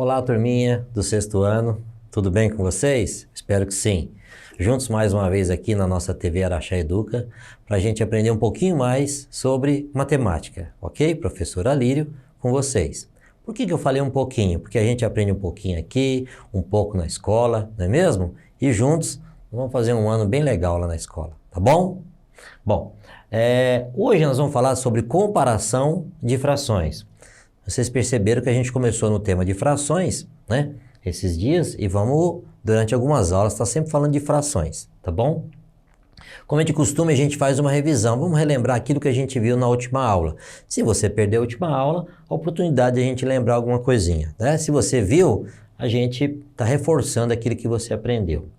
Olá, turminha do sexto ano, tudo bem com vocês? Espero que sim. Juntos mais uma vez aqui na nossa TV Araxá Educa, para a gente aprender um pouquinho mais sobre matemática, ok? Professor Alírio, com vocês. Por que eu falei um pouquinho? Porque a gente aprende um pouquinho aqui, um pouco na escola, não é mesmo? E juntos vamos fazer um ano bem legal lá na escola, tá bom? Bom, hoje nós vamos falar sobre comparação de frações. Vocês perceberam que a gente começou no tema de frações, né? Esses dias, e vamos, durante algumas aulas, estar sempre falando de frações, tá bom? Como é de costume, a gente faz uma revisão. Vamos relembrar aquilo que a gente viu na última aula. Se você perdeu a última aula, a oportunidade de a gente lembrar alguma coisinha, né? Se você viu, a gente está reforçando aquilo que você aprendeu.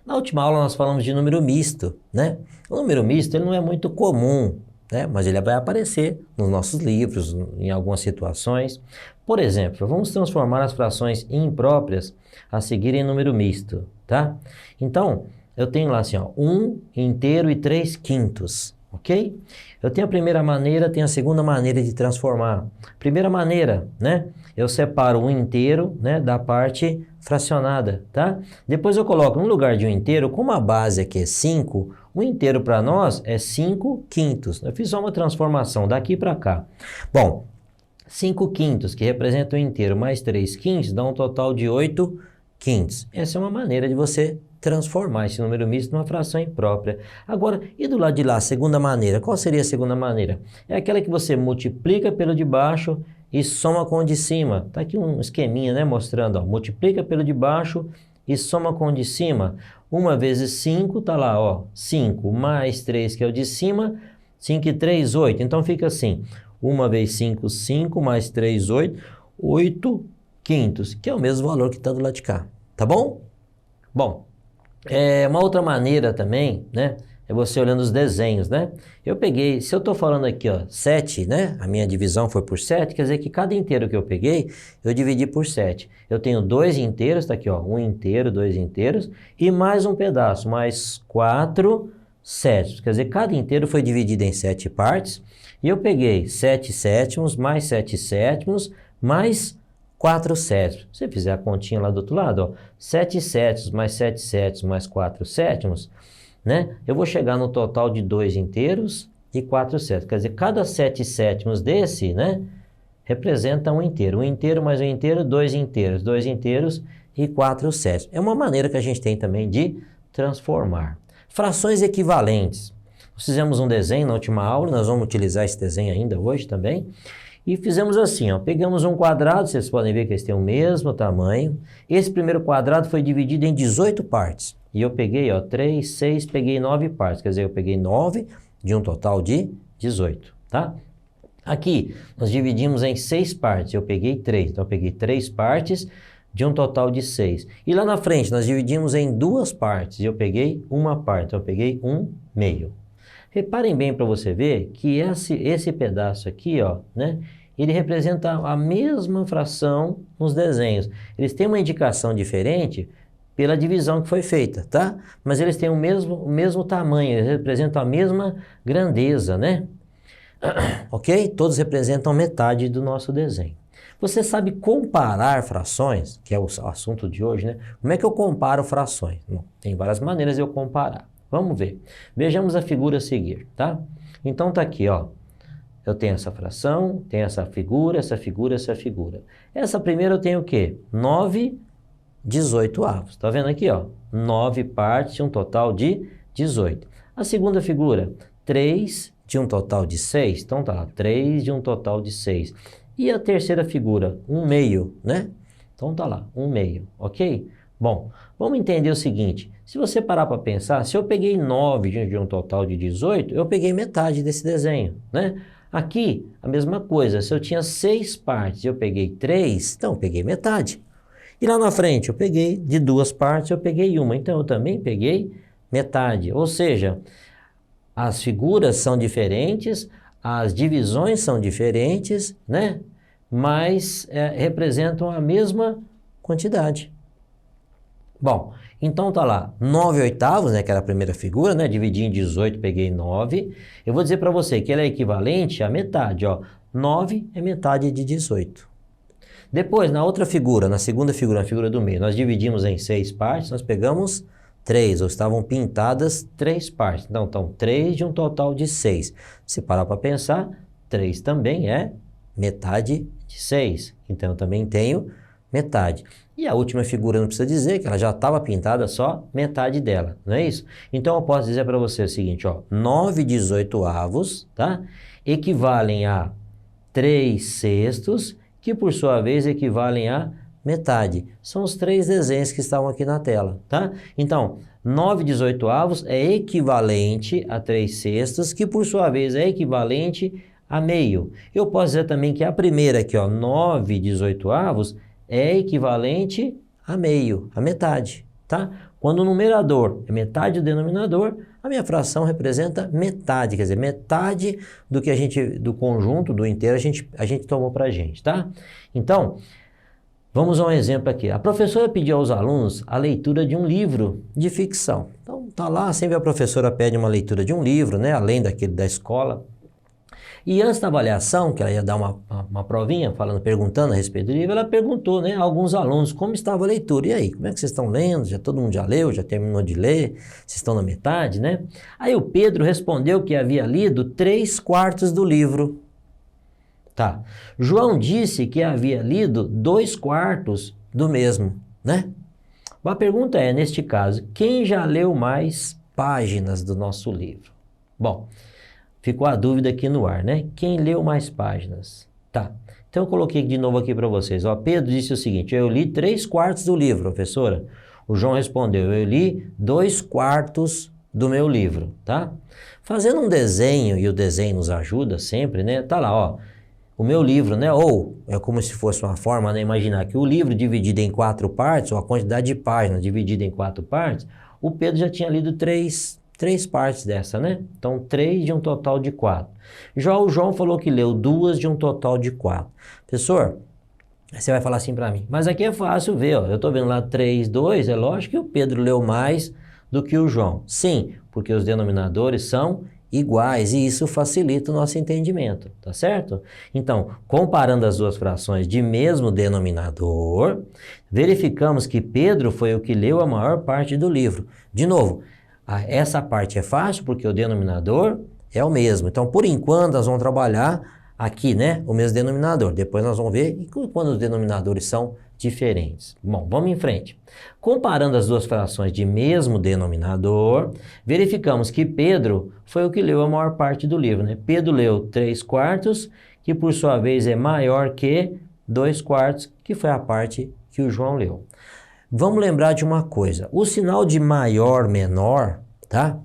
Na última aula, nós falamos de número misto, né? O número misto ele não é muito comum, né? Mas ele vai aparecer nos nossos livros, em algumas situações. Por exemplo, vamos transformar as frações impróprias a seguir em número misto, tá? Então, eu tenho lá assim, ó, 1 inteiro e 3 quintos, ok? Eu tenho a primeira maneira, tenho a segunda maneira de transformar. Primeira maneira, né? Eu separo o inteiro, né, da parte fracionada, tá? Depois eu coloco no lugar de um inteiro, como a base aqui é 5, o inteiro para nós é 5 quintos. Eu fiz só uma transformação daqui para cá. Bom, 5 quintos, que representa o inteiro, mais 3 quintos, dá um total de 8 quintos. Essa é uma maneira de você transformar esse número misto numa fração imprópria. Agora, e do lado de lá, a segunda maneira? Qual seria a segunda maneira? É aquela que você multiplica pelo de baixo e soma com o de cima. Está aqui um esqueminha, né, mostrando, ó, multiplica pelo de baixo e soma com o de cima. 1 vezes 5, tá lá, ó, 5 mais 3, que é o de cima, 5 e 3, 8. Então fica assim, 1 vezes 5, 5, mais 3, 8, 8 quintos, que é o mesmo valor que está do lado de cá, tá bom? Bom, uma outra maneira também, né, é você olhando os desenhos, né? Eu peguei, se eu estou falando aqui, ó, 7, né? A minha divisão foi por 7, quer dizer que cada inteiro que eu peguei, eu dividi por 7. Eu tenho 2 inteiros, tá aqui, ó, 1 inteiro, 2 inteiros, e mais um pedaço, mais 4 sétimos. Quer dizer, cada inteiro foi dividido em 7 partes, e eu peguei 7 sétimos, mais 7 sétimos, mais 4 sétimos. Se você fizer a continha lá do outro lado, ó, 7 sétimos, mais 7 sétimos, mais 4 sétimos, né? Eu vou chegar no total de 2 inteiros e 4 sétimos. Quer dizer, cada 7 sétimos desse, né, representa um inteiro. Um inteiro mais um inteiro, 2 inteiros. 2 inteiros e 4 sétimos. É uma maneira que a gente tem também de transformar. Frações equivalentes. Nós fizemos um desenho na última aula, nós vamos utilizar esse desenho ainda hoje também. E fizemos assim, ó, pegamos um quadrado, vocês podem ver que eles têm o mesmo tamanho. Esse primeiro quadrado foi dividido em 18 partes. E eu peguei, ó, 3, 6, peguei 9 partes. Quer dizer, eu peguei 9 de um total de 18, tá? Aqui, nós dividimos em 6 partes. Eu peguei 3. Então, eu peguei 3 partes de um total de 6. E lá na frente, nós dividimos em 2 partes. E eu peguei 1 parte. Então, eu peguei 1 meio. Reparem bem para você ver que esse pedaço aqui, ó, né? Ele representa a mesma fração nos desenhos. Eles têm uma indicação diferente pela divisão que foi feita, tá? Mas eles têm o mesmo tamanho, eles representam a mesma grandeza, né? Ok? Todos representam metade do nosso desenho. Você sabe comparar frações, que é o assunto de hoje, né? Como é que eu comparo frações? Bom, tem várias maneiras de eu comparar. Vamos ver. Vejamos a figura a seguir, tá? Então tá aqui, ó. Eu tenho essa fração, tenho essa figura, essa figura, essa figura. Essa primeira eu tenho o quê? 9 18avos. Tá vendo aqui, ó? 9 partes, um total de 18. A segunda figura, 3 de um total de 6. Então tá lá, 3 de um total de 6. E a terceira figura, 1 meio, né? Então tá lá, 1 meio, ok? Bom, vamos entender o seguinte. Se você parar para pensar, se eu peguei 9 de um total de 18, eu peguei metade desse desenho, né? Aqui, a mesma coisa. Se eu tinha 6 partes e eu peguei 3, então eu peguei metade. E lá na frente, eu peguei de 2 partes, eu peguei 1. Então, eu também peguei metade. Ou seja, as figuras são diferentes, as divisões são diferentes, né? Mas representam a mesma quantidade. Bom, então tá lá, 9 oitavos, né, que era a primeira figura, né, dividi em 18, peguei 9. Eu vou dizer para você que ele é equivalente à metade, ó. 9 é metade de 18. Depois, na outra figura, na segunda figura, na figura do meio, nós dividimos em 6 partes, nós pegamos 3, ou estavam pintadas 3 partes. Então, 3 de um total de 6. Se parar para pensar, 3 também é metade de 6. Então, eu também tenho metade. E a última figura não precisa dizer que ela já estava pintada só metade dela, não é isso? Então, eu posso dizer para você o seguinte, ó, 9/18, tá? Equivalem a 3/6, que por sua vez equivalem a metade. São os 3 desenhos que estavam aqui na tela, tá? Então, 9/18 é equivalente a 3/6, que por sua vez é equivalente a meio. Eu posso dizer também que a primeira aqui, ó, 9/18 é equivalente a meio, a metade, tá? Quando o numerador é metade do denominador, a minha fração representa metade, quer dizer, metade do que do conjunto, do inteiro, a gente tomou pra gente, tá? Então, vamos a um exemplo aqui. A professora pediu aos alunos a leitura de um livro de ficção. Então, tá lá, sempre a professora pede uma leitura de um livro, né? Além daquele da escola. E antes da avaliação, que ela ia dar uma provinha, perguntando a respeito do livro, ela perguntou, né, a alguns alunos como estava a leitura. E aí, como é que vocês estão lendo? Todo mundo já leu, já terminou de ler? Vocês estão na metade, né? Aí o Pedro respondeu que havia lido 3/4 do livro. Tá. João disse que havia lido 2/4 do mesmo, né? A pergunta é, neste caso, quem já leu mais páginas do nosso livro? Bom, ficou a dúvida aqui no ar, né? Quem leu mais páginas? Tá. Então eu coloquei de novo aqui para vocês. Ó, Pedro disse o seguinte, eu li 3/4 do livro, professora. O João respondeu, eu li 2/4 do meu livro, tá? Fazendo um desenho, e o desenho nos ajuda sempre, né? Tá lá, ó. O meu livro, né? Ou é como se fosse uma forma, né? Imaginar que o livro dividido em 4 partes, ou a quantidade de páginas dividida em 4 partes, o Pedro já tinha lido 3 partes dessa, né? Então, 3 de um total de 4. Já o João falou que leu 2 de um total de 4. Professor, você vai falar assim para mim, mas aqui é fácil ver, ó. Eu tô vendo lá 3, 2, é lógico que o Pedro leu mais do que o João. Sim, porque os denominadores são iguais e isso facilita o nosso entendimento, tá certo? Então, comparando as duas frações de mesmo denominador, verificamos que Pedro foi o que leu a maior parte do livro. De novo, essa parte é fácil porque o denominador é o mesmo. Então, por enquanto, nós vamos trabalhar aqui, né, o mesmo denominador. Depois nós vamos ver quando os denominadores são diferentes. Bom, vamos em frente. Comparando as duas frações de mesmo denominador, verificamos que Pedro foi o que leu a maior parte do livro, né? Pedro leu 3/4, que por sua vez é maior que 2/4, que foi a parte que o João leu. Vamos lembrar de uma coisa, o sinal de maior, menor, tá?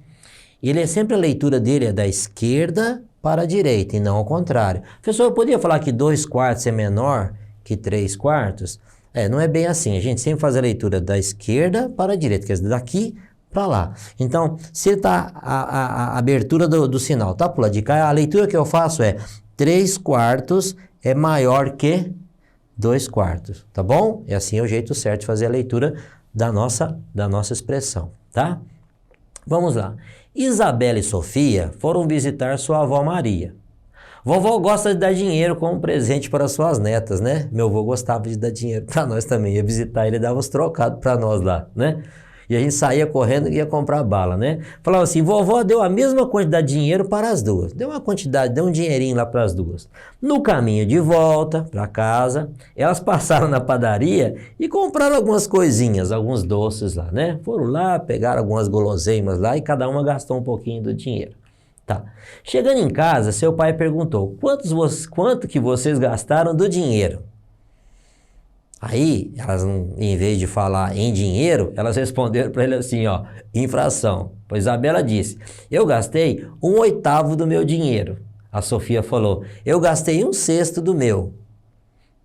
Ele é sempre a leitura dele é da esquerda para a direita e não ao contrário. Professor, eu poderia falar que 2/4 é menor que 3/4? Não é bem assim. A gente sempre faz a leitura da esquerda para a direita, quer dizer, daqui para lá. Então, se tá a abertura do sinal tá pro lado de cá, a leitura que eu faço é 3/4 é maior que 2/4, tá bom? É assim o jeito certo de fazer a leitura da nossa expressão, tá? Vamos lá. Isabela e Sofia foram visitar sua avó Maria. Vovó gosta de dar dinheiro como presente para suas netas, né? Meu avô gostava de dar dinheiro para nós também. Ia visitar ele, dava uns trocados para nós lá, né? E a gente saía correndo e ia comprar bala, né? Falava assim, vovó deu a mesma quantidade de dinheiro para as duas. Deu um dinheirinho lá para as duas. No caminho de volta para casa, elas passaram na padaria e compraram algumas coisinhas, alguns doces lá, né? Foram lá, pegaram algumas guloseimas lá e cada uma gastou um pouquinho do dinheiro. Tá. Chegando em casa, seu pai perguntou, quanto que vocês gastaram do dinheiro? Aí, elas, em vez de falar em dinheiro, elas responderam para ele assim, ó, em fração. Pois Isabela disse, eu gastei 1/8 do meu dinheiro. A Sofia falou, eu gastei 1/6 do meu.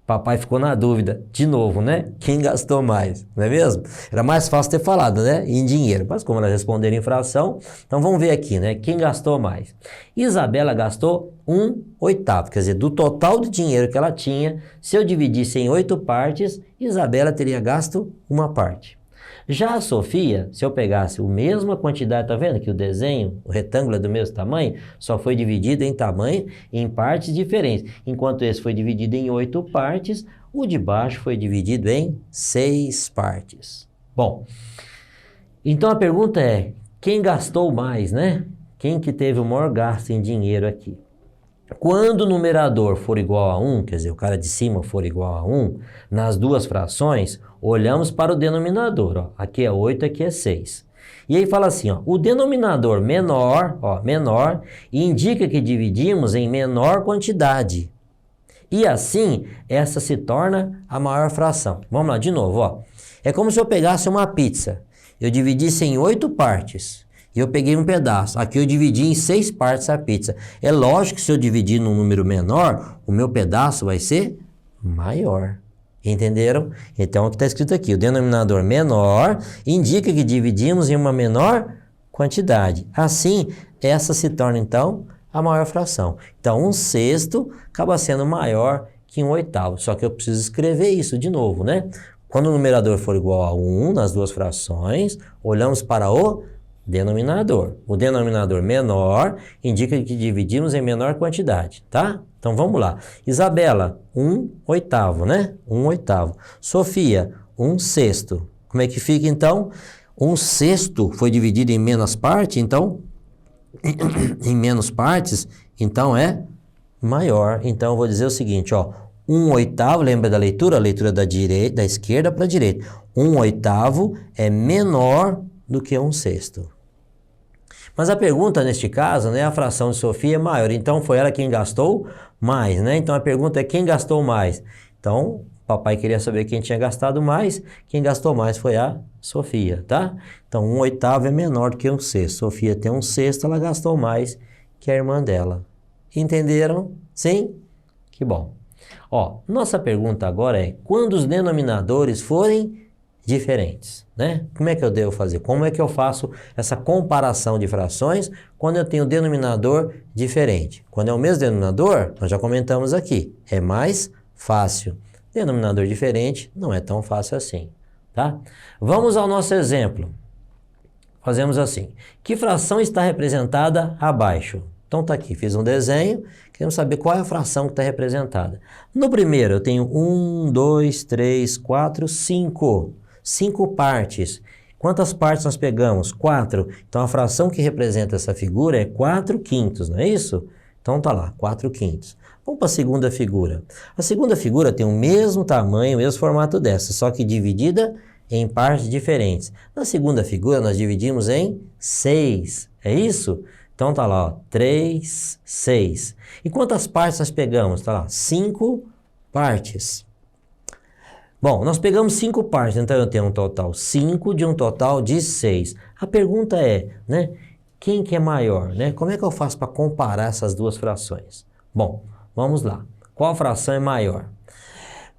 Papai ficou na dúvida, de novo, né? Quem gastou mais, não é mesmo? Era mais fácil ter falado, né? Em dinheiro. Mas como elas responderam em fração, então vamos ver aqui, né? Quem gastou mais? Isabela gastou 1/8, quer dizer, do total de dinheiro que ela tinha, se eu dividisse em 8 partes, Isabela teria gasto uma parte. Já a Sofia, se eu pegasse a mesma quantidade, tá vendo que o desenho, o retângulo é do mesmo tamanho, só foi dividido em tamanho, em partes diferentes. Enquanto esse foi dividido em 8 partes, O de baixo foi dividido em 6 partes. Bom, então a pergunta é, quem gastou mais, né? Quem que teve o maior gasto em dinheiro aqui? Quando o numerador for igual a 1, quer dizer, o cara de cima for igual a 1, nas duas frações, olhamos para o denominador. Ó. Aqui é 8, aqui é 6. E aí fala assim, ó, o denominador menor, ó, menor, indica que dividimos em menor quantidade. E assim, essa se torna a maior fração. Vamos lá, de novo. Ó. É como se eu pegasse uma pizza. Eu dividisse em 8 partes. E eu peguei um pedaço. Aqui eu dividi em 6 partes a pizza. É lógico que se eu dividir num número menor, o meu pedaço vai ser maior. Entenderam? Então, o que está escrito aqui, o denominador menor indica que dividimos em uma menor quantidade. Assim, essa se torna, então, a maior fração. Então, 1/6 acaba sendo maior que 1/8. Só que eu preciso escrever isso de novo, né? Quando o numerador for igual a 1 nas duas frações, olhamos para o denominador. O denominador menor indica que dividimos em menor quantidade, tá? Então vamos lá. Isabela, 1/8, né? 1/8. Sofia, 1/6. Como é que fica então? 1/6 foi dividido em menos parte, então em menos partes, então é maior. Então eu vou dizer o seguinte, ó, 1/8, lembra da leitura? A leitura da esquerda para a direita. 1/8 é menor do que 1/6. Mas a pergunta neste caso, né, a fração de Sofia é maior, então foi ela quem gastou mais, né? Então a pergunta é quem gastou mais? Então, papai queria saber quem tinha gastado mais, quem gastou mais foi a Sofia, tá? Então 1/8 é menor do que 1/6. Sofia tem 1/6, ela gastou mais que a irmã dela. Entenderam? Sim? Que bom. Ó, nossa pergunta agora é, quando os denominadores forem diferentes, né? Como é que eu devo fazer? Como é que eu faço essa comparação de frações quando eu tenho denominador diferente? Quando é o mesmo denominador, nós já comentamos aqui, é mais fácil. Denominador diferente não é tão fácil assim, tá? Vamos ao nosso exemplo. Fazemos assim, que fração está representada abaixo? Então tá aqui, fiz um desenho, queremos saber qual é a fração que está representada. No primeiro eu tenho 1, 2, 3, 4, 5. 5 partes. Quantas partes nós pegamos? 4. Então a fração que representa essa figura é 4/5, não é isso? Então tá lá, 4/5. Vamos para a segunda figura. A segunda figura tem o mesmo tamanho, o mesmo formato dessa, só que dividida em partes diferentes. Na segunda figura nós dividimos em 6, é isso? Então tá lá, ó, 3, 6. E quantas partes nós pegamos? Tá lá, 5 partes. Bom, nós pegamos 5 partes, então eu tenho um total 5 de um total de 6. A pergunta é, né, quem que é maior, né? Como é que eu faço para comparar essas duas frações? Bom, vamos lá. Qual fração é maior?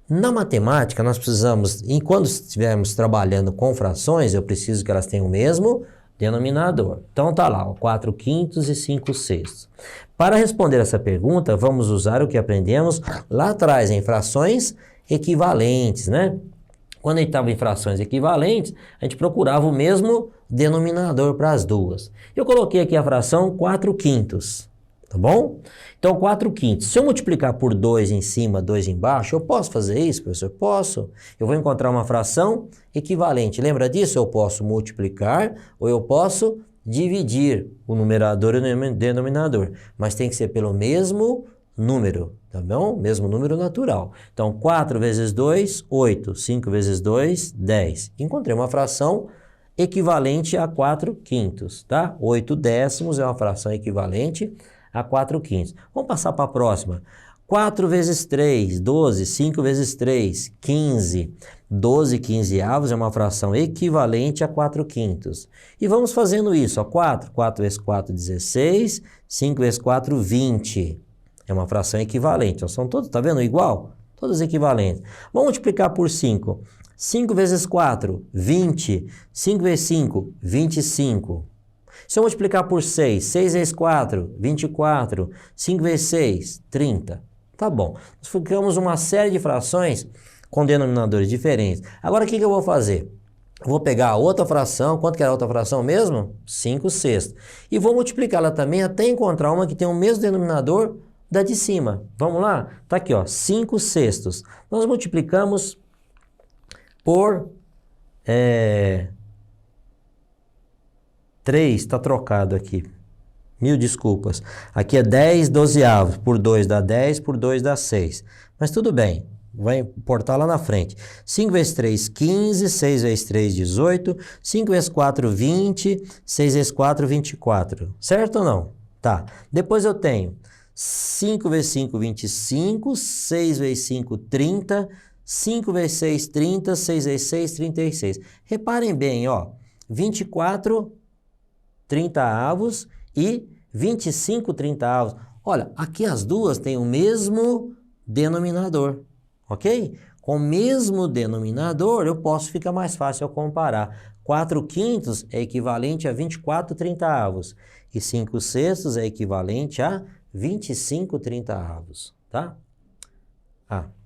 Na matemática, nós precisamos, quando estivermos trabalhando com frações, eu preciso que elas tenham o mesmo denominador. Então tá lá, 4/5 e 5/6. Para responder essa pergunta, vamos usar o que aprendemos lá atrás em frações equivalentes, né? Quando a gente estava em frações equivalentes, a gente procurava o mesmo denominador para as duas. Eu coloquei aqui a fração 4/5, tá bom? Então 4/5, se eu multiplicar por 2 em cima, 2 embaixo, eu posso fazer isso, professor? Posso. Eu vou encontrar uma fração equivalente. Lembra disso? Eu posso multiplicar ou eu posso dividir o numerador e o denominador, mas tem que ser pelo mesmo número, tá bom? Mesmo número natural. Então, 4 vezes 2, 8. 5 vezes 2, 10. Encontrei uma fração equivalente a 4/5, tá? 8/10 é uma fração equivalente a 4/5. Vamos passar para a próxima. 4 vezes 3, 12. 5 vezes 3, 15. 12/15 é uma fração equivalente a 4/5. E vamos fazendo isso, ó. 4 vezes 4, 16. 5 vezes 4, 20. É uma fração equivalente. Então, são todos, tá vendo? Igual? Todos equivalentes. Vamos multiplicar por 5. 5 vezes 4, 20. 5 vezes 5, 25. Se eu multiplicar por 6, 6 vezes 4, 24. 5 vezes 6, 30. Tá bom. Nós ficamos uma série de frações com denominadores diferentes. Agora, o que eu vou fazer? Eu vou pegar a outra fração. Quanto que era a outra fração mesmo? 5/6. E vou multiplicá-la também até encontrar uma que tem o mesmo denominador da de cima. Vamos lá? Tá aqui, ó, 5 sextos. Nós multiplicamos por 3, está trocado aqui. Mil desculpas. Aqui é 10 dozeavos, por 2 dá 10, por 2 dá 6. Mas tudo bem, vai importar lá na frente. 5 vezes 3, 15, 6 vezes 3, 18, 5 vezes 4, 20, 6 vezes 4, 24. Certo ou não? Tá. Depois eu tenho 5 vezes 5, 25, 6 vezes 5, 30, 5 vezes 6, 30, 6 vezes 6, 36. Reparem bem, ó, 24 30avos e 25 30avos. Olha, aqui as duas têm o mesmo denominador, ok? Com o mesmo denominador, eu posso ficar mais fácil eu comparar. 4 quintos é equivalente a 24 30avos e 5 sextos é equivalente a 25 30avos, tá?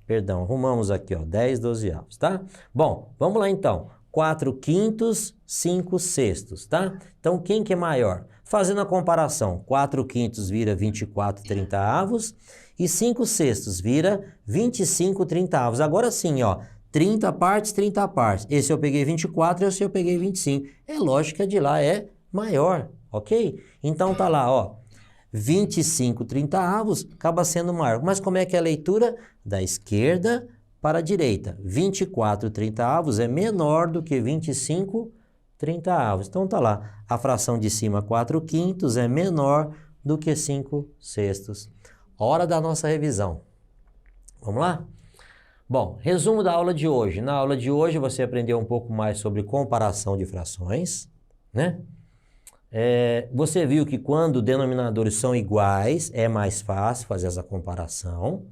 Perdão, arrumamos aqui, ó, 10 dozeavos, tá? Bom, vamos lá então. 4 quintos, 5 sextos, tá? Então, quem que é maior? Fazendo a comparação, 4 quintos vira 24 30avos e 5 sextos vira 25 30avos. Agora sim, ó, 30 partes, 30 partes. Esse eu peguei 24, esse eu peguei 25. É lógico que a de lá é maior, ok? Então, tá lá, ó, 25 30avos acaba sendo maior. Mas como é que é a leitura? Da esquerda para a direita. 24 30avos é menor do que 25 30avos. Então tá lá, a fração de cima 4 quintos é menor do que 5 sextos. Hora da nossa revisão. Vamos lá? Bom, resumo da aula de hoje. Na aula de hoje você aprendeu um pouco mais sobre comparação de frações, né? Você viu que quando denominadores são iguais, é mais fácil fazer essa comparação.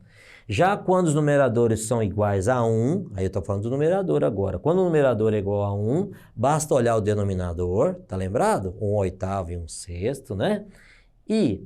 Já quando os numeradores são iguais a 1, aí eu estou falando do numerador agora. Quando o numerador é igual a 1, basta olhar o denominador, tá lembrado? 1/8 e 1/6, né? E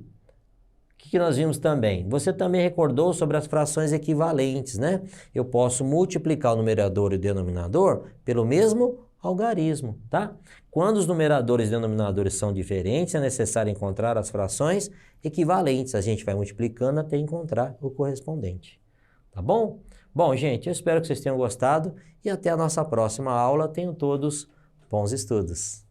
o que nós vimos também? Você também recordou sobre as frações equivalentes, né? Eu posso multiplicar o numerador e o denominador pelo mesmo algarismo, tá? Quando os numeradores e denominadores são diferentes, é necessário encontrar as frações equivalentes. A gente vai multiplicando até encontrar o correspondente, tá bom? Bom, gente, eu espero que vocês tenham gostado e até a nossa próxima aula. Tenham todos bons estudos.